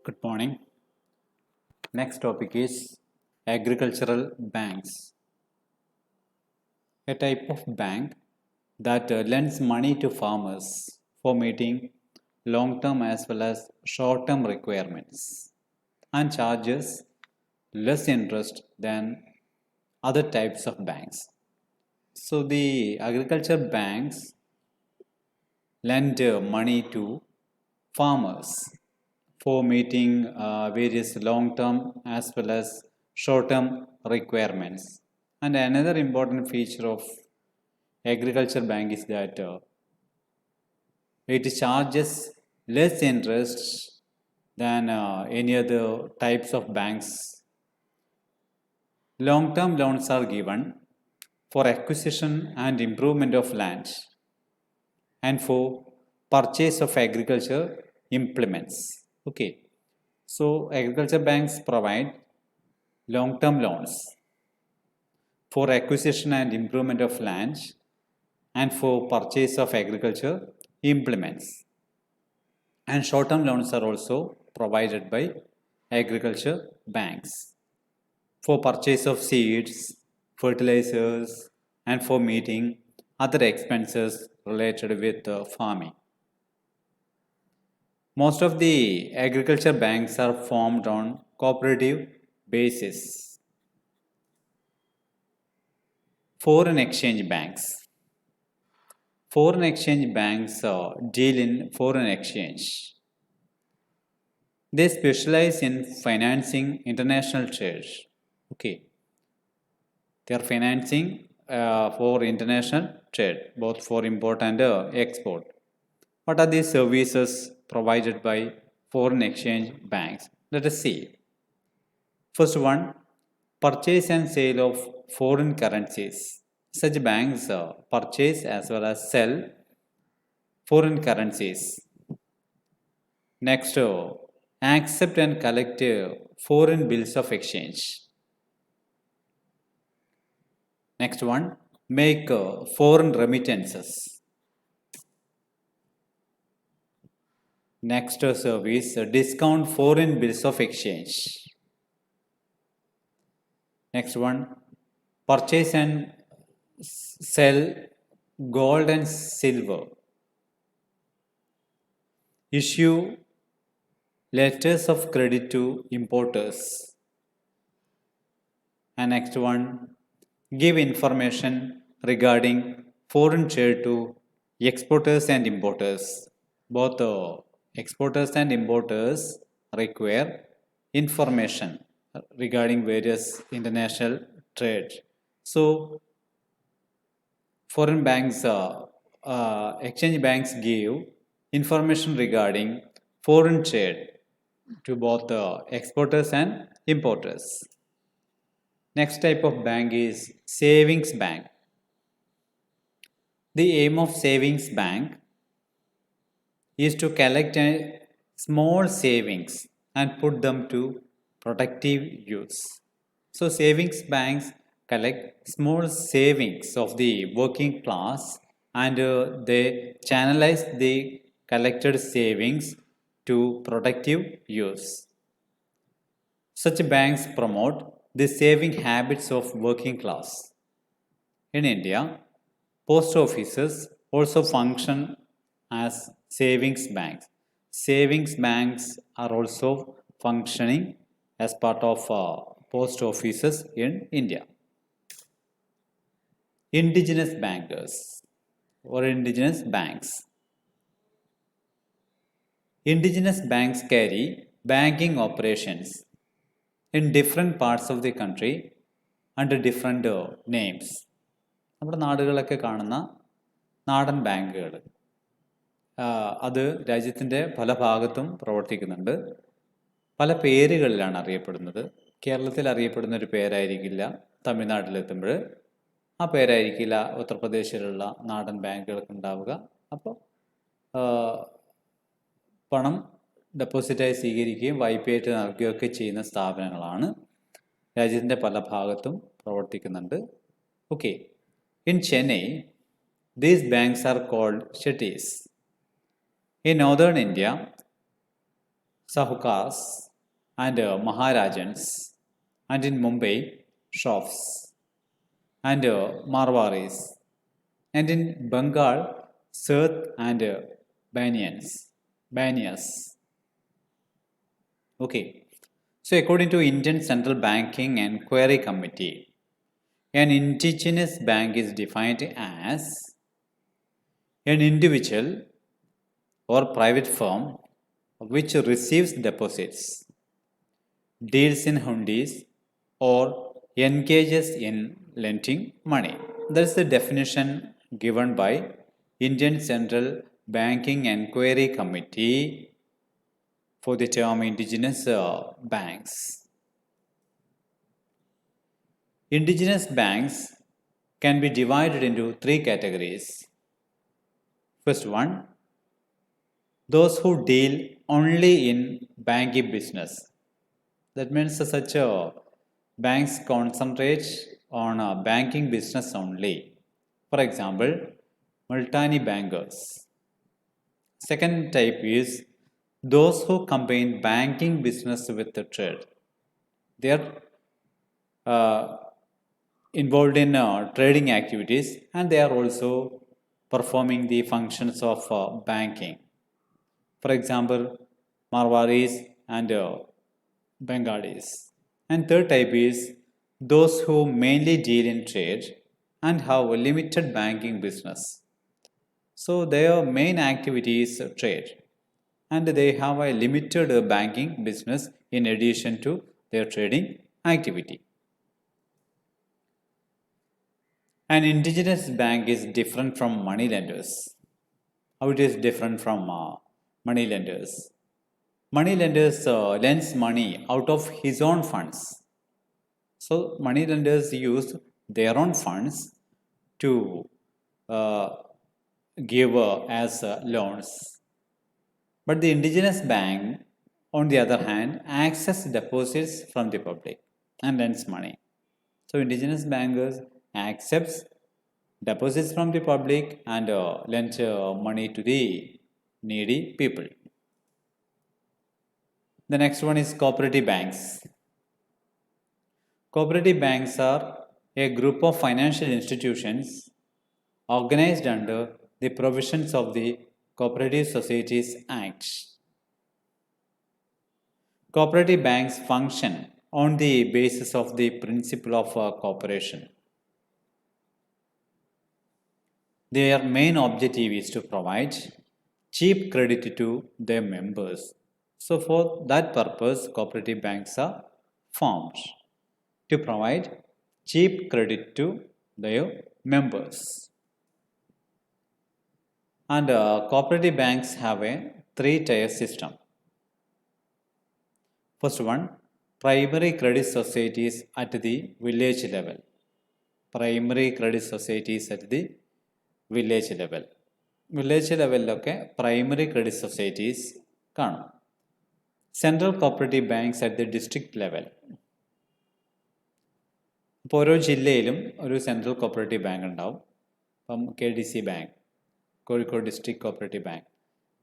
Good morning. Next topic is agricultural banks. A type of bank that lends money to farmers for meeting long term as well as short term requirements and charges less interest than other types of banks. So, the agriculture banks lend money to farmers for meeting various long term as well as short term requirements. And another important feature of agriculture bank is that it charges less interest than any other types of banks. Long term loans are given for acquisition and improvement of land and for purchase of agriculture implements. Okay, so agriculture banks provide long-term loans for acquisition and improvement of land and for purchase of agriculture implements. And short-term loans are also provided by agriculture banks for purchase of seeds, fertilizers, and for meeting other expenses related with farming. Most of the agriculture banks are formed on cooperative basis. Foreign exchange banks. Foreign exchange banks deal in foreign exchange. They specialize in financing international trade. Okay, they are financing for international trade, both for import and export. What are the services provided by foreign exchange banks? Let us see. First one, purchase and sale of foreign currencies. Such banks purchase as well as sell foreign currencies. Next, accept and collect foreign bills of exchange. Next one, make foreign remittances. Next service, discount foreign bills of exchange. Next one, purchase and sell gold and silver. Issue letters of credit to importers. And next one, give information regarding foreign trade to exporters and importers. Both exporters and importers require information regarding various international trade. So, foreign banks, exchange banks give information regarding foreign trade to both exporters and importers. Next type of bank is savings bank. The aim of savings bank is to collect a small savings and put them to productive use. So savings banks collect small savings of the working class and they channelize the collected savings to productive use. Such banks promote the saving habits of working class. In India, post offices also function as savings banks. Savings banks are also functioning as part of post offices in India. Indigenous bankers or indigenous banks. Indigenous banks carry banking operations in different parts of the country under different names. നമ്മുടെ നാടുകളിലൊക്കെ കാണുന്ന നാടൻ ബാങ്കുകൾ അത് രാജ്യത്തിൻ്റെ പല ഭാഗത്തും പ്രവർത്തിക്കുന്നുണ്ട്. പല പേരുകളിലാണ് അറിയപ്പെടുന്നത്. കേരളത്തിൽ അറിയപ്പെടുന്ന ഒരു പേരായിരിക്കില്ല തമിഴ്നാട്ടിലെത്തുമ്പോൾ, ആ പേരായിരിക്കില്ല ഉത്തർപ്രദേശിലുള്ള നാടൻ ബാങ്കുകൾക്ക് ഉണ്ടാവുക. അപ്പോൾ പണം ഡെപ്പോസിറ്റായി സ്വീകരിക്കുകയും വായ്പയായിട്ട് നൽകുകയൊക്കെ ചെയ്യുന്ന സ്ഥാപനങ്ങളാണ് രാജ്യത്തിൻ്റെ പല ഭാഗത്തും പ്രവർത്തിക്കുന്നുണ്ട്. Okay, in Chennai these banks are called shetties. In northern India, Sahukars and Maharajans, and in Mumbai, Shroffs and Marwaris, and in Bengal, Seth and Banyas. Okay. So according to Indian Central Banking Enquiry Committee, an indigenous bank is defined as an individual or private firm which receives deposits, deals in hundis, or engages in lending money. That's the definition given by Indian Central Banking Enquiry Committee for the term indigenous banks. Indigenous banks can be divided into three categories. First one, those who deal only in banking business. That means such banks concentrate on banking business only. For example, Multani bankers. Second type is those who combine banking business with the trade. They are involved in trading activities, and they are also performing the functions of banking. For example, Marwaris and Bengalis. And third type is those who mainly deal in trade and have a limited banking business. So their main activity is trade, and they have a limited banking business in addition to their trading activity. An indigenous bank is different from money lenders. How it is different from money lenders? Money lenders lends money out of his own funds. So money lenders use their own funds to uh, give as loans. But the indigenous bank, on the other hand, access deposits from the public and lends money. So indigenous bankers accepts deposits from the public and lends money to the needy people. The next one is cooperative banks. Cooperative banks are a group of financial institutions organized under the provisions of the Cooperative Societies Act. Cooperative banks function on the basis of the principle of cooperation. Their main objective is to provide cheap credit to their members. So, for that purpose, cooperative banks are formed to provide cheap credit to their members. And cooperative banks have a three-tier system. First one, primary credit societies at the village level. Primary credit societies at the village level. Village ലെവലിലൊക്കെ primary credit societies കാണും. Central cooperative banks at the district level. ഇപ്പോൾ ഓരോ ജില്ലയിലും ഒരു central cooperative bank ഉണ്ടാവും. ഇപ്പം KDC bank, Kozhikode district cooperative bank,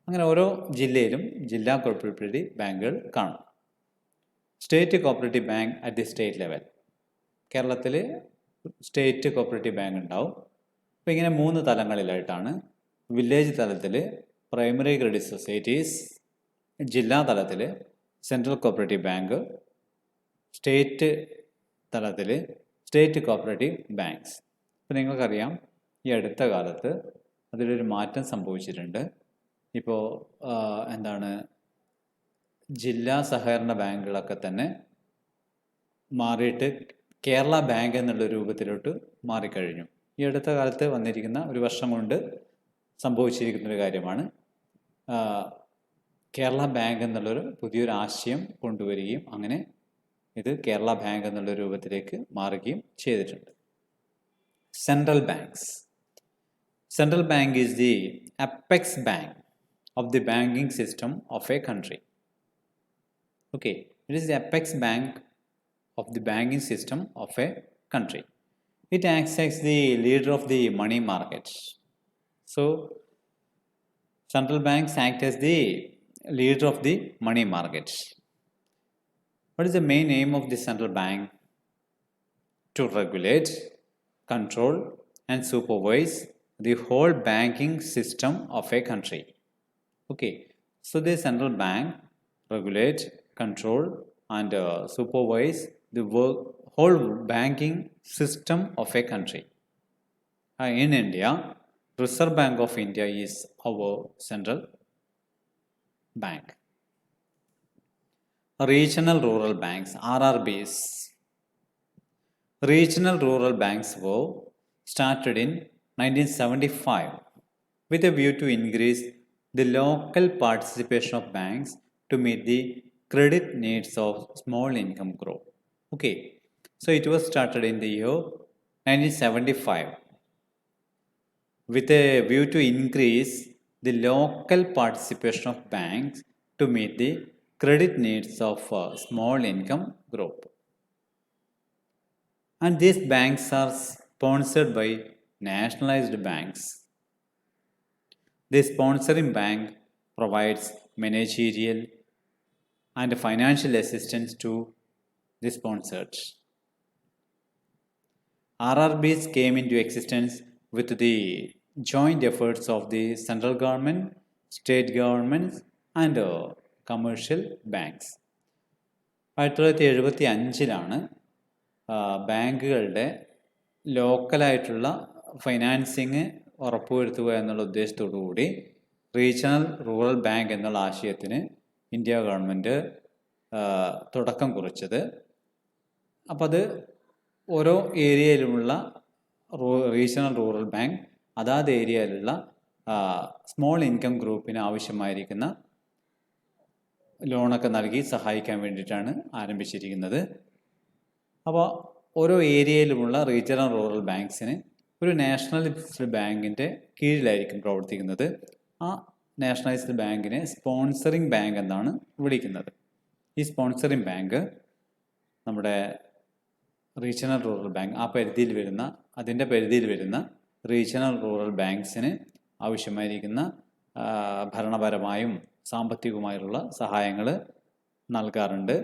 അങ്ങനെ ഓരോ ജില്ലയിലും ജില്ലാ കോപ്പറേറ്റീവ് ബാങ്കുകൾ കാണും. State cooperative bank at the state level. കേരളത്തിൽ സ്റ്റേറ്റ് കോപ്പറേറ്റീവ് ബാങ്ക് ഉണ്ടാവും. അപ്പോൾ ഇങ്ങനെ 3 തലങ്ങളിലായിട്ടാണ്. വില്ലേജ് തലത്തിൽ പ്രൈമറി ക്രെഡിറ്റ് സൊസൈറ്റീസ്, ജില്ലാ തലത്തിൽ സെൻട്രൽ കോപ്പറേറ്റീവ് ബാങ്ക്, സ്റ്റേറ്റ് തലത്തിൽ സ്റ്റേറ്റ് കോപ്പറേറ്റീവ് ബാങ്ക്സ്. അപ്പോൾ നിങ്ങൾക്കറിയാം ഈ അടുത്ത കാലത്ത് അതിലൊരു മാറ്റം സംഭവിച്ചിട്ടുണ്ട്. ഇപ്പോൾ ജില്ലാ സഹകരണ ബാങ്കുകളൊക്കെ തന്നെ മാറിയിട്ട് കേരള ബാങ്ക് എന്നുള്ള രൂപത്തിലോട്ട് മാറിക്കഴിഞ്ഞു. ഈ അടുത്ത കാലത്ത് വന്നിരിക്കുന്ന ഒരു വർഷം കൊണ്ട് സംഭവിച്ചിരിക്കുന്നൊരു കാര്യമാണ്. കേരള ബാങ്ക് എന്നുള്ളൊരു പുതിയൊരു ആശയം കൊണ്ടുവരികയും അങ്ങനെ ഇത് കേരള ബാങ്ക് എന്നുള്ള രൂപത്തിലേക്ക് മാറുകയും ചെയ്തിട്ടുണ്ട്. Central banks. Central bank is the apex bank of the banking system of a country. Okay, it is the apex bank of the banking system of a country. It acts as the leader of the money markets. So, central banks act as the leader of the money market. What is the main aim of the central bank? To regulate, control, and supervise the whole banking system of a country. Okay, so the central bank regulate, control, and supervise the whole banking system of a country. In India, Reserve Bank of India is our central bank. Regional rural banks, RRBs. Regional rural banks were started in 1975 with a view to increase the local participation of banks to meet the credit needs of small income group. Okay, so it was started in the year 1975 with a view to increase the local participation of banks to meet the credit needs of small income group. And these banks are sponsored by nationalized banks. The sponsoring bank provides managerial and financial assistance to the sponsors. RRBs came into existence with the joint efforts of the central government, state governments, and commercial banks. 1975 ബാങ്കുകളുടെ ലോക്കലായിട്ടുള്ള financing ഉറപ്പുവരുത്തുക എന്നുള്ള ഉദ്ദേശത്തോടു കൂടി regional rural bank എന്നുള്ള ആശയത്തിന് India government തുടക്കം കുറിച്ചത്. അപ്പം അത് ഓരോ ഏരിയയിലുമുള്ള റീജിയണൽ റൂറൽ ബാങ്ക് അതാത് ഏരിയയിലുള്ള സ്മോൾ ഇൻകം ഗ്രൂപ്പിന് ആവശ്യമായിരിക്കുന്ന ലോണൊക്കെ നൽകി സഹായിക്കാൻ വേണ്ടിയിട്ടാണ് ആരംഭിച്ചിരിക്കുന്നത്. അപ്പോൾ ഓരോ ഏരിയയിലുമുള്ള റീജിയണൽ റൂറൽ ബാങ്ക്സിന് ഒരു നാഷണലൈസ്ഡ് ബാങ്കിൻ്റെ കീഴിലായിരിക്കും പ്രവർത്തിക്കുന്നത്. ആ നാഷണലൈസ്ഡ് ബാങ്കിനെ സ്പോൺസറിങ് ബാങ്ക് എന്നാണ് വിളിക്കുന്നത്. ഈ സ്പോൺസറിങ് ബാങ്ക് നമ്മുടെ റീജിയണൽ റൂറൽ ബാങ്ക് അതിൻ്റെ പരിധിയിൽ വരുന്ന റീജിയണൽ റൂറൽ ബാങ്ക്സിന് ആവശ്യമായിരിക്കുന്ന ഭരണപരമായും സാമ്പത്തികവുമായുള്ള സഹായങ്ങൾ നൽകാറുണ്ട്.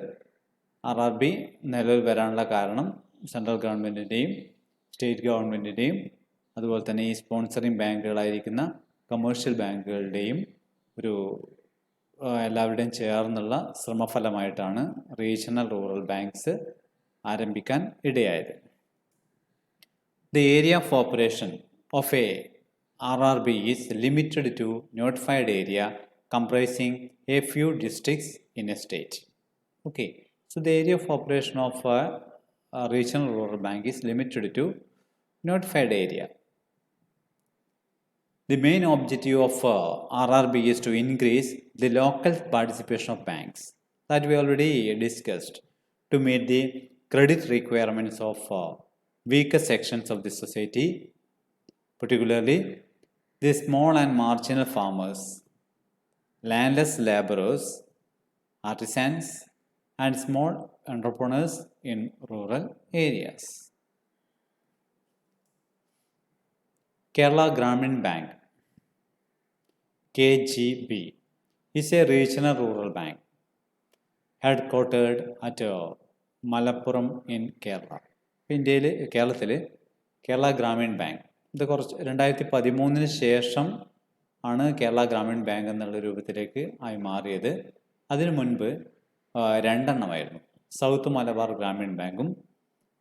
RRB നിലവിൽ വരാനുള്ള കാരണം സെൻട്രൽ ഗവൺമെൻറ്റിൻ്റെയും സ്റ്റേറ്റ് ഗവൺമെൻറ്റിൻ്റെയും അതുപോലെ തന്നെ ഈ സ്പോൺസറിങ് ബാങ്കുകളായിരിക്കുന്ന കമേഴ്ഷ്യൽ ബാങ്കുകളുടെയും ഒരു എല്ലാവരുടെയും ചേർന്നുള്ള ശ്രമഫലമായിട്ടാണ് റീജിയണൽ റൂറൽ ബാങ്ക്സ് ആരംഭിക്കാൻ ഇടയായത്. The area of operation of a RRB is limited to notified area comprising a few districts in a state. Okay, so the area of operation of a regional rural bank is limited to notified area. The main objective of RRB is to increase the local participation of banks that we already discussed to meet the credit requirements of weaker sections of the society, particularly the small and marginal farmers, landless laborers, artisans, and small entrepreneurs in rural areas. Kerala Grameen Bank, KGB, is a regional rural bank headquartered at Malappuram in Kerala. കേരളത്തിൽ Kerala Gramin bank ഇത് 2013 ശേഷം ആണ് Kerala Gramin bank എന്നുള്ള രൂപത്തിലേക്ക് ആയി മാറിയത്. അതിനു മുൻപ് രണ്ടെണ്ണമായിരുന്നു. സൗത്ത് മലബാർ ഗ്രാമീൺ ബാങ്കും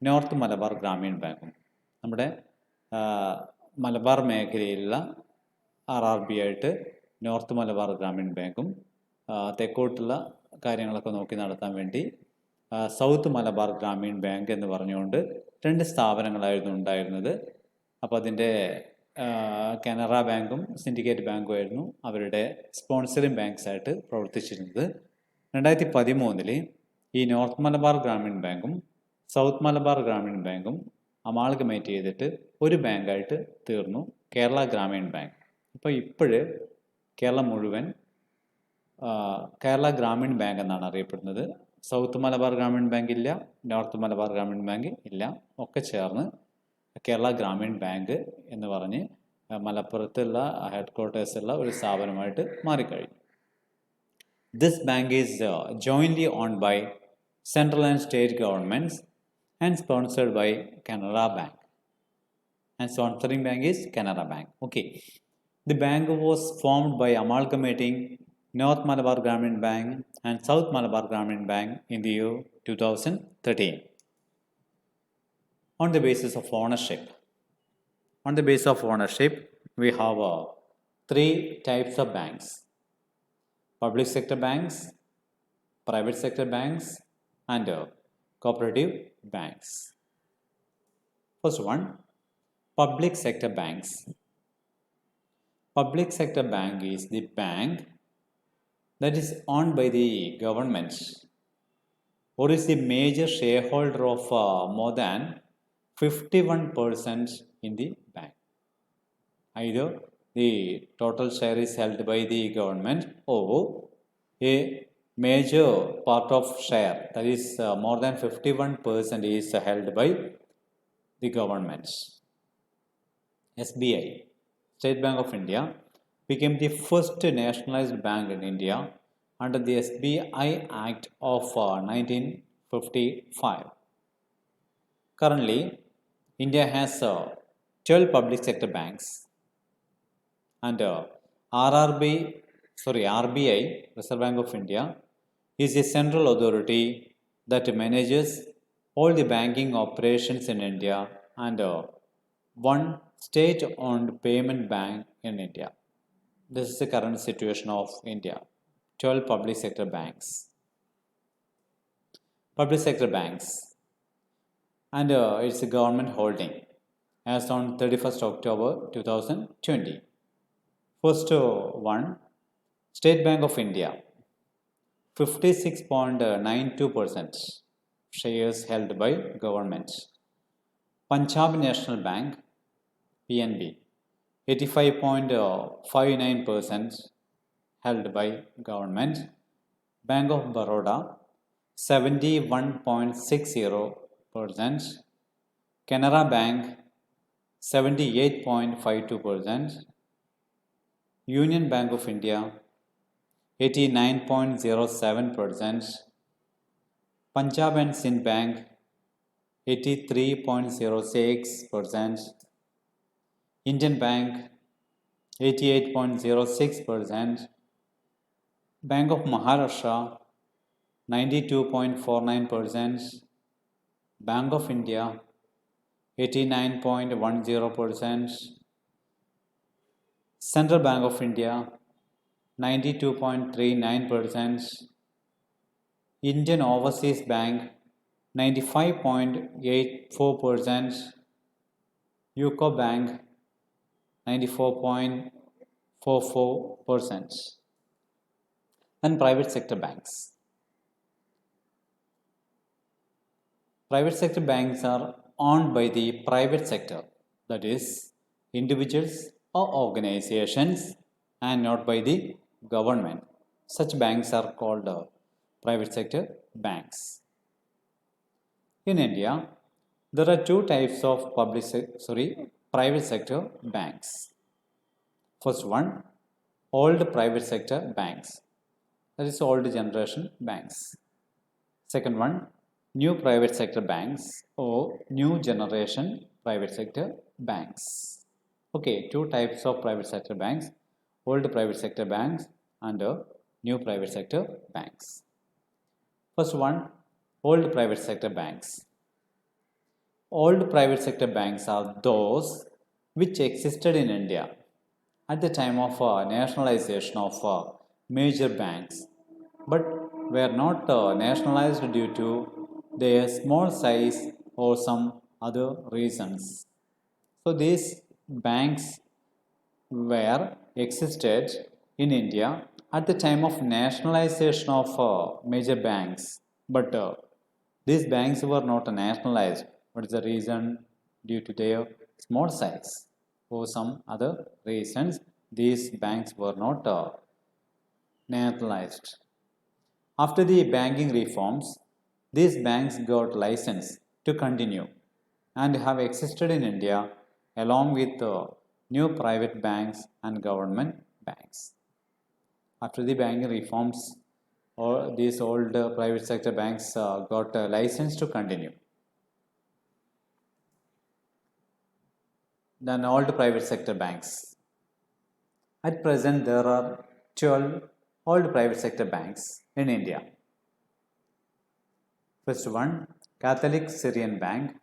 നോർത്ത് മലബാർ ഗ്രാമീൺ ബാങ്കും. നമ്മുടെ മലബാർ മേഖലയിലുള്ള RRB ആയിട്ട് നോർത്ത് മലബാർ ഗ്രാമീൺ ബാങ്കും തെക്കോട്ടുള്ള കാര്യങ്ങളൊക്കെ നോക്കി നടത്താൻ വേണ്ടി സൗത്ത് മലബാർ ഗ്രാമീൺ ബാങ്ക് എന്ന് പറഞ്ഞുകൊണ്ട് രണ്ട് സ്ഥാപനങ്ങളായിരുന്നു ഉണ്ടായിരുന്നത്. അപ്പോൾ അതിൻ്റെ കാനറ ബാങ്കും സിൻഡിക്കേറ്റ് ബാങ്കും ആയിരുന്നു അവരുടെ സ്പോൺസറിങ് ബാങ്ക്സ് ആയിട്ട് പ്രവർത്തിച്ചിരുന്നത്. 2013 ഈ നോർത്ത് മലബാർ ഗ്രാമീൺ ബാങ്കും സൗത്ത് മലബാർ ഗ്രാമീൺ ബാങ്കും അമാൾഗമേറ്റ് ചെയ്തിട്ട് ഒരു ബാങ്കായിട്ട് തീർന്നു, കേരള ഗ്രാമീൺ ബാങ്ക്. അപ്പോൾ കേരളം മുഴുവൻ കേരള ഗ്രാമീൺ ബാങ്ക് എന്നാണ് അറിയപ്പെടുന്നത്. സൗത്ത് മലബാർ ഗ്രാമീൺ ബാങ്ക് ഇല്ല, നോർത്ത് മലബാർ ഗ്രാമീൺ ബാങ്ക് ഇല്ല, ഒക്കെ ചേർന്ന് കേരള ഗ്രാമീൺ ബാങ്ക് എന്ന് പറഞ്ഞ് മലപ്പുറത്തുള്ള ഹെഡ് ക്വാർട്ടേഴ്സുള്ള ഒരു സ്ഥാപനമായിട്ട് മാറിക്കഴിഞ്ഞു. This bank is jointly owned by central and state governments and sponsored by Canara Bank. And sponsoring bank is Canara Bank. Okay. The bank was formed by amalgamating North Malabar Gramin Bank and South Malabar Gramin Bank in the year 2013 on the basis of ownership. On the basis of ownership, we have three types of banks: public sector banks, private sector banks, and cooperative banks. First one, public sector banks. Public sector bank is the bank that is owned by the government or is the major shareholder of more than 51% in the bank. Either the total share is held by the government or a major part of share, that is more than 51% is held by the government. SBI, State Bank of India, became the first nationalized bank in India under the SBI Act of 1955. Currently, India has 12 public sector banks and RBI, Reserve Bank of India, is a central authority that manages all the banking operations in India and one state-owned payment bank in India. This is the current situation of India. 12 public sector banks. Public sector banks and it's a government holding as on 31st October 2020. First one, State Bank of India, 56.92% shares held by government. Punjab National Bank, PNB, 85.59% held by government. Bank of Baroda, 71.60%. Canara Bank, 78.52%. Union Bank of India, 89.07%. Punjab and Sindh Bank, 83.06%. Indian Bank, 88.06%. Bank of Maharashtra, 92.49%. Bank of India, 89.10%. Central Bank of India, 92.39%. Indian Overseas Bank, 95.84%. UCO Bank, 94.44%. And private sector banks. Private sector banks are owned by the private sector, that is, individuals or organizations, and not by the government. Such banks are called private sector banks. In India, there are two types of private sector banks. First one, old private sector banks, that is old generation banks. Second one, new private sector banks or new generation private sector banks. Okay, two types of private sector banks, old private sector banks and new private sector banks. First one, old private sector banks. Old private sector banks are those which existed in India at the time of nationalization of major banks, but were not nationalized due to their small size or some other reasons. So these banks were existed in India at the time of nationalization of major banks, but these banks were not nationalized. What is the reason? Due to their small size or some other reasons, these banks were not nationalized. After the banking reforms, these banks got license to continue and have existed in India along with new private banks and government banks. After the banking reforms, Or these old private sector banks got a license to continue. Then old private sector banks. At present, there are 12 old private sector banks in India. First one, Catholic Syrian Bank,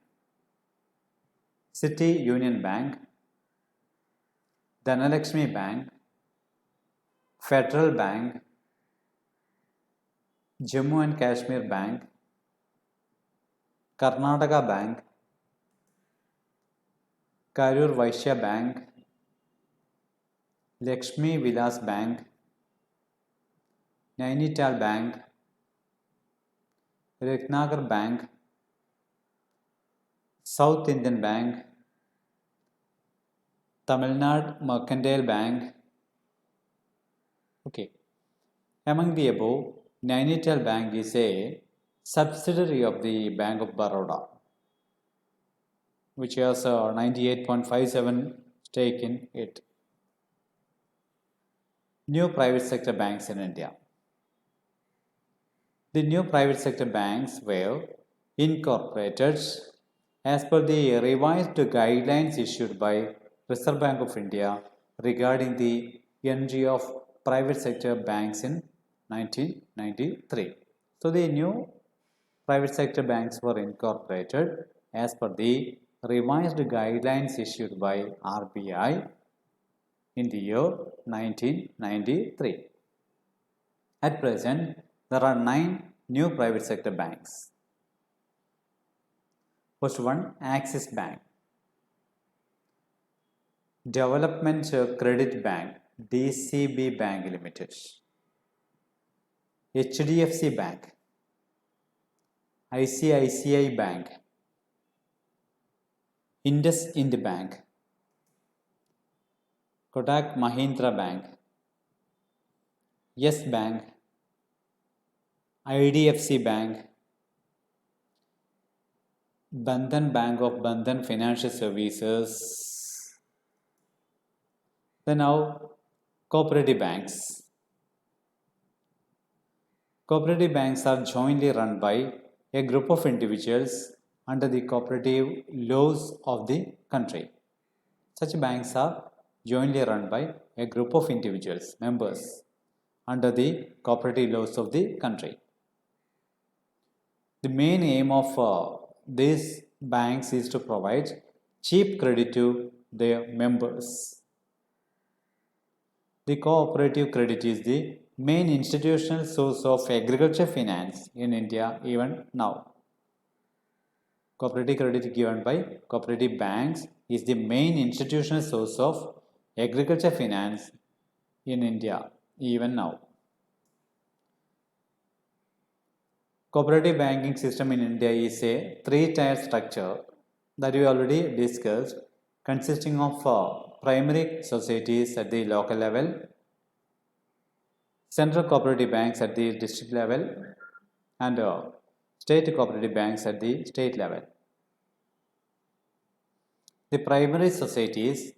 City Union Bank, Dhanalakshmi Bank, Federal Bank, Jammu and Kashmir Bank, Karnataka Bank, Karur Vaishya Bank, Lakshmi Vilas Bank, Nainital Bank, Ratnagar Bank, South Indian Bank, Tamil Nadu Mercantile Bank. Okay. Among the above, Nainital Bank is a subsidiary of the Bank of Baroda, which has a 98.57 stake in it. New private sector banks in India. The new private sector banks were incorporated as per the revised guidelines issued by Reserve Bank of India regarding the entry of private sector banks in 1993. So the new private sector banks were incorporated as per the revised guidelines issued by RBI in the year 1993. At present, there are 9 new private sector banks. First one, Axis Bank. Development Credit Bank, DCB Bank Limited. HDFC Bank, ICICI Bank, IndusInd Bank, Kotak Mahindra Bank, Yes Bank, IDFC Bank, Bandhan Bank of Bandhan Financial Services. Then now, cooperative banks. Cooperative banks are jointly run by a group of individuals under the cooperative laws of the country. Such banks are jointly run by a group of individuals, members, under the cooperative laws of the country. The main aim of these banks is to provide cheap credit to their members. The cooperative credit is the main institutional source of agriculture finance in India even now. Cooperative credit given by cooperative banks is the main institutional source of agriculture finance in India even now. Cooperative banking system in India is a 3-tier structure that we already discussed, consisting of primary societies at the local level, central cooperative banks at the district level, and state cooperative banks at the state level. The primary societies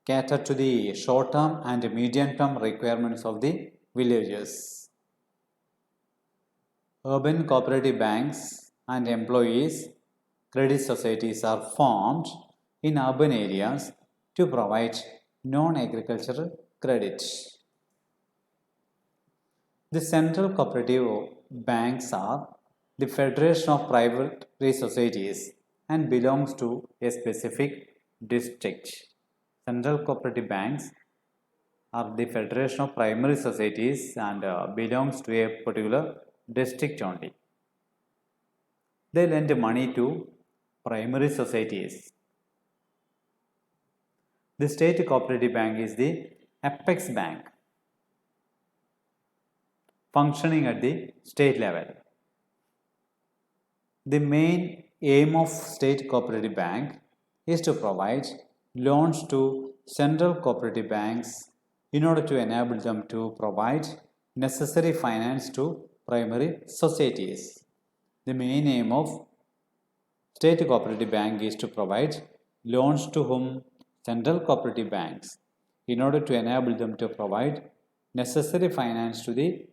cater to the short-term and medium-term requirements of the villagers. Urban cooperative banks and employees credit societies are formed in urban areas to provide non-agricultural credit. The central cooperative banks are the Federation of Primary Societies and belongs to a specific district. Central cooperative banks are the Federation of Primary Societies and belongs to a particular district only. They lend money to primary societies. The state cooperative bank is the apex bank, functioning at the state level. The main aim of state cooperative bank is to provide loans to central cooperative banks in order to enable them to provide necessary finance to primary societies. The main aim of state cooperative bank is to provide loans to whom central cooperative banks in order to enable them to provide necessary finance to the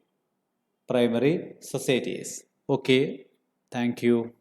primary societies. Okay, thank you.